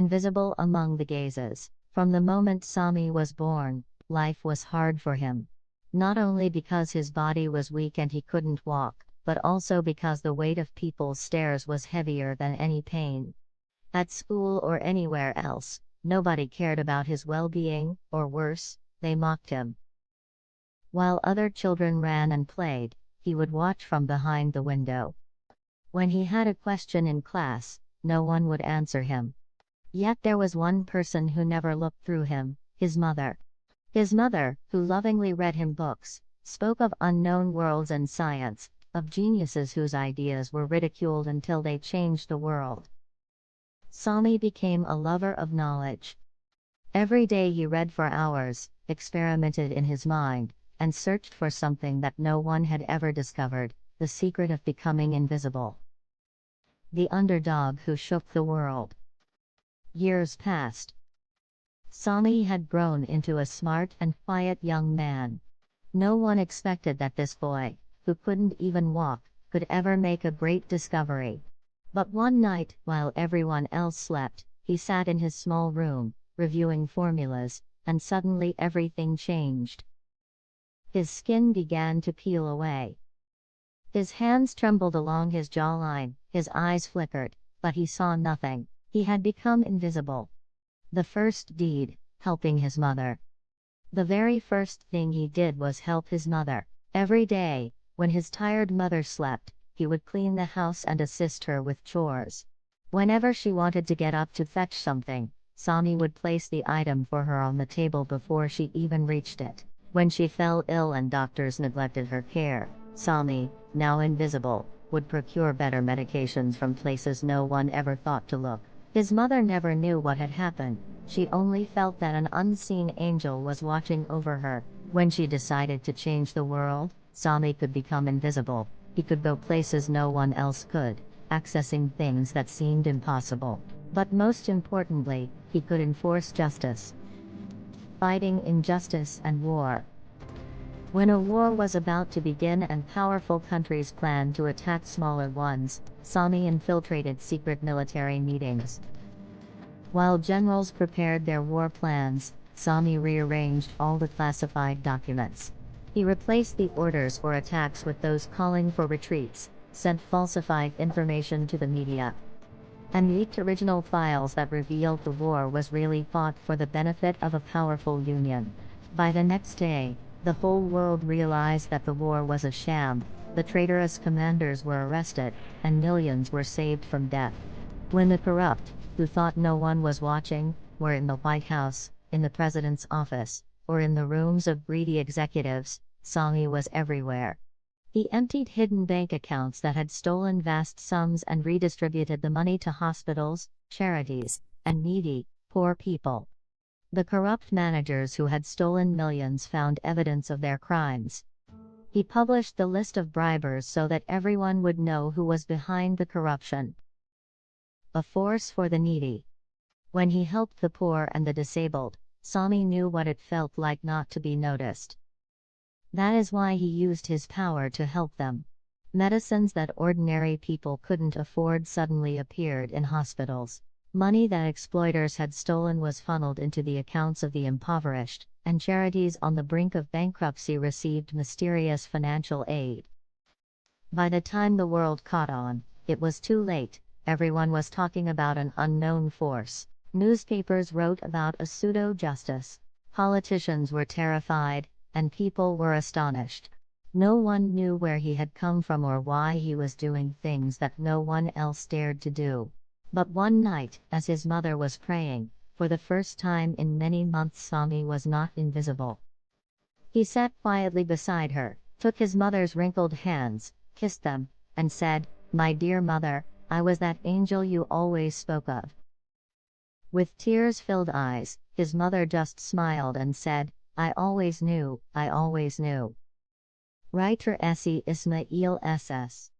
invisible among the gazes. From the moment Sami was born, life was hard for him. Not only because his body was weak and he couldn't walk, but also because the weight of people's stares was heavier than any pain. At school or anywhere else, nobody cared about his well-being, or worse, they mocked him. While other children ran and played, he would watch from behind the window. When he had a question in class, no one would answer him. Yet there was one person who never looked through him, his mother. His mother, who lovingly read him books, spoke of unknown worlds and science, of geniuses whose ideas were ridiculed until they changed the world. Sami became a lover of knowledge. Every day he read for hours, experimented in his mind, and searched for something that no one had ever discovered, the secret of becoming invisible. The underdog who shook the world. Years passed. Sami had grown into a smart and quiet young man. No one expected that this boy, who couldn't even walk, could ever make a great discovery. But one night, while everyone else slept, he sat in his small room, reviewing formulas, and suddenly everything changed. His skin began to peel away. His hands trembled along his jawline, his eyes flickered, but he saw nothing. He had become invisible. The first deed, helping his mother. The very first thing he did was help his mother. Every day, when his tired mother slept, he would clean the house and assist her with chores. Whenever she wanted to get up to fetch something, Sami would place the item for her on the table before she even reached it. When she fell ill and doctors neglected her care, Sami, now invisible, would procure better medications from places no one ever thought to look. His mother never knew what had happened. She only felt that an unseen angel was watching over her. When she decided to change the world, Sami could become invisible. He could go places no one else could, accessing things that seemed impossible. But most importantly, he could enforce justice. Fighting injustice and war. When a war was about to begin and powerful countries planned to attack smaller ones, Sami infiltrated secret military meetings. While generals prepared their war plans, Sami rearranged all the classified documents. He replaced the orders for attacks with those calling for retreats, sent falsified information to the media, and leaked original files that revealed the war was really fought for the benefit of a powerful union. By the next day, the whole world realized that the war was a sham. The traitorous commanders were arrested, and millions were saved from death. When the corrupt, who thought no one was watching, were in the White House, in the president's office, or in the rooms of greedy executives, Sami was everywhere. He emptied hidden bank accounts that had stolen vast sums and redistributed the money to hospitals, charities, and needy, poor people. The corrupt managers who had stolen millions found evidence of their crimes. He published the list of bribers so that everyone would know who was behind the corruption. A force for the needy. When he helped the poor and the disabled, Sami knew what it felt like not to be noticed. That is why he used his power to help them. Medicines that ordinary people couldn't afford suddenly appeared in hospitals. Money that exploiters had stolen was funneled into the accounts of the impoverished, and charities on the brink of bankruptcy received mysterious financial aid. By the time the world caught on, it was too late. Everyone was talking about an unknown force. Newspapers wrote about a pseudo-justice. Politicians were terrified, and people were astonished. No one knew where he had come from or why he was doing things that no one else dared to do. But one night, as his mother was praying, for the first time in many months Sami was not invisible. He sat quietly beside her, took his mother's wrinkled hands, kissed them, and said, "My dear mother, I was that angel you always spoke of." With tears-filled eyes, his mother just smiled and said, I always knew, I always knew." Writer Essie Ismail SS